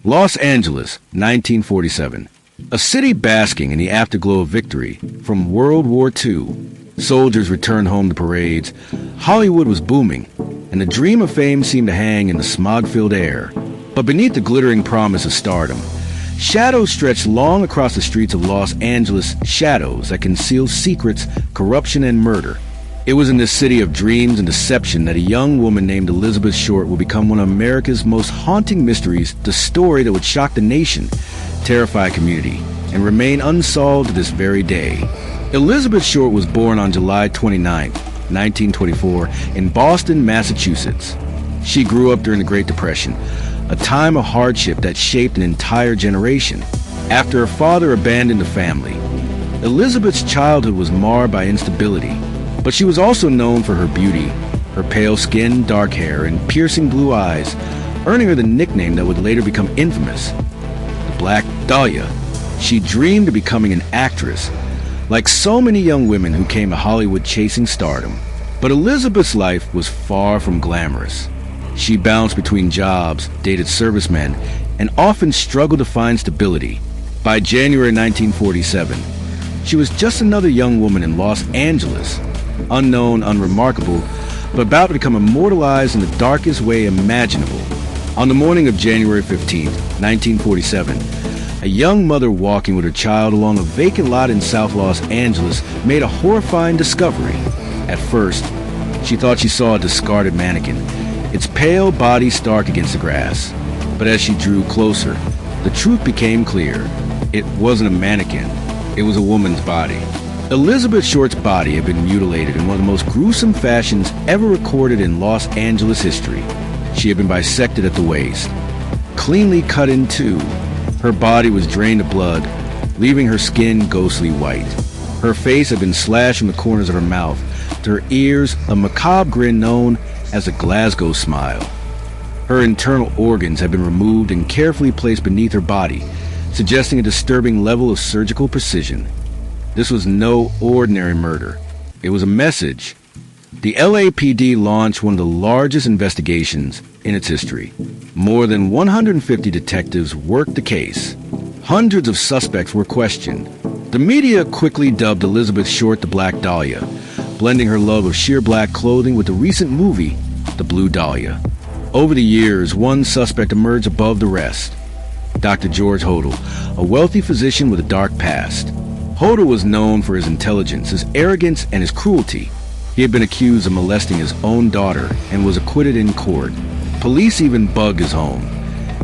Los Angeles, 1947. A city basking in the afterglow of victory from World War II. Soldiers returned home to parades. Hollywood was booming, and the dream of fame seemed to hang in the smog-filled air. But beneath the glittering promise of stardom, shadows stretched long across the streets of Los Angeles, shadows that concealed secrets, corruption, and murder. It was in this city of dreams and deception that a young woman named Elizabeth Short would become one of America's most haunting mysteries, the story that would shock the nation, terrify a community, and remain unsolved to this very day. Elizabeth Short was born on July 29, 1924, in Boston, Massachusetts. She grew up during the Great Depression, a time of hardship that shaped an entire generation. After her father abandoned the family, Elizabeth's childhood was marred by instability. But she was also known for her beauty, her pale skin, dark hair, and piercing blue eyes, earning her the nickname that would later become infamous, the Black Dahlia. She dreamed of becoming an actress, like so many young women who came to Hollywood chasing stardom. But Elizabeth's life was far from glamorous. She bounced between jobs, dated servicemen, and often struggled to find stability. By January 1947, she was just another young woman in Los Angeles, unknown, unremarkable, but about to become immortalized in the darkest way imaginable. On the morning of January 15th, 1947, a young mother walking with her child along a vacant lot in South Los Angeles made a horrifying discovery. At first, she thought she saw a discarded mannequin, its pale body stark against the grass. But as she drew closer, the truth became clear. It wasn't a mannequin, it was a woman's body. Elizabeth Short's body had been mutilated in one of the most gruesome fashions ever recorded in Los Angeles history. She had been bisected at the waist, cleanly cut in two. Her body was drained of blood, leaving her skin ghostly white. Her face had been slashed from the corners of her mouth to her ears, a macabre grin known as a Glasgow smile. Her internal organs had been removed and carefully placed beneath her body, suggesting a disturbing level of surgical precision. This was no ordinary murder. It was a message. The LAPD launched one of the largest investigations in its history. More than 150 detectives worked the case. Hundreds of suspects were questioned. The media quickly dubbed Elizabeth Short the Black Dahlia, blending her love of sheer black clothing with the recent movie, The Blue Dahlia. Over the years, one suspect emerged above the rest. Dr. George Hodel, a wealthy physician with a dark past. Hodel was known for his intelligence, his arrogance, and his cruelty. He had been accused of molesting his own daughter and was acquitted in court. Police even bugged his home,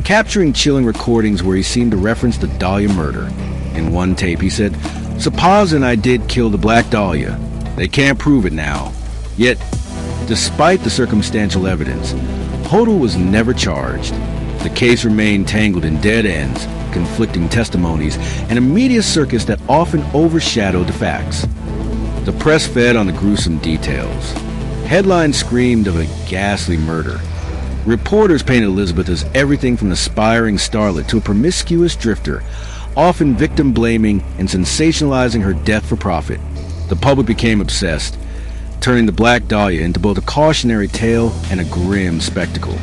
capturing chilling recordings where he seemed to reference the Dahlia murder. In one tape, he said, "Suppose and I did kill the Black Dahlia. They can't prove it now." Yet, despite the circumstantial evidence, Hodel was never charged. The case remained tangled in dead ends, conflicting testimonies, and a media circus that often overshadowed the facts. The press fed on the gruesome details. Headlines screamed of a ghastly murder. Reporters painted Elizabeth as everything from an aspiring starlet to a promiscuous drifter, often victim-blaming and sensationalizing her death for profit. The public became obsessed, turning the Black Dahlia into both a cautionary tale and a grim spectacle.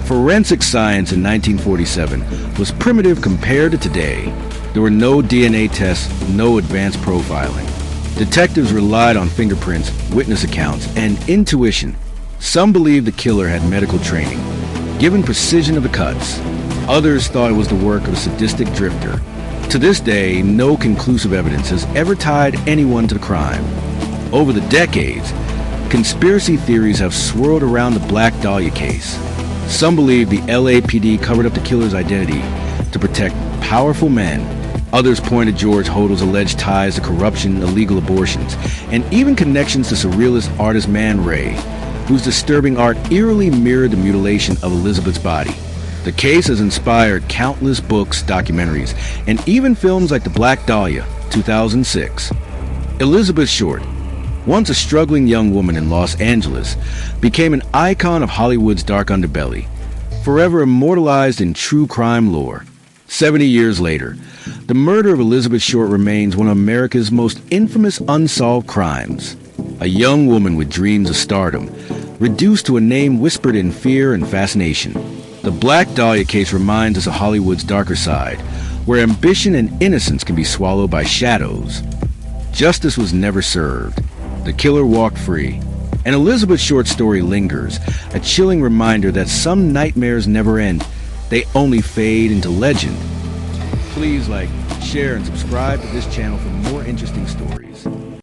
Forensic science in 1947 was primitive compared to today. There were no DNA tests, no advanced profiling. Detectives relied on fingerprints, witness accounts, and intuition. Some believed the killer had medical training, given precision of the cuts. Others thought it was the work of a sadistic drifter. To this day, no conclusive evidence has ever tied anyone to the crime. Over the decades, conspiracy theories have swirled around the Black Dahlia case. Some believe the LAPD covered up the killer's identity to protect powerful men. Others pointed George Hodel's alleged ties to corruption, illegal abortions, and even connections to surrealist artist Man Ray, whose disturbing art eerily mirrored the mutilation of Elizabeth's body. The case has inspired countless books, documentaries, and even films like The Black Dahlia, 2006. Elizabeth Short, once a struggling young woman in Los Angeles, became an icon of Hollywood's dark underbelly, forever immortalized in true crime lore. 70 years later, the murder of Elizabeth Short remains one of America's most infamous unsolved crimes. A young woman with dreams of stardom, reduced to a name whispered in fear and fascination. The Black Dahlia case reminds us of Hollywood's darker side, where ambition and innocence can be swallowed by shadows. Justice was never served. The killer walked free. And Elizabeth's short story lingers, a chilling reminder that some nightmares never end. They only fade into legend. Please like, share, and subscribe to this channel for more interesting stories.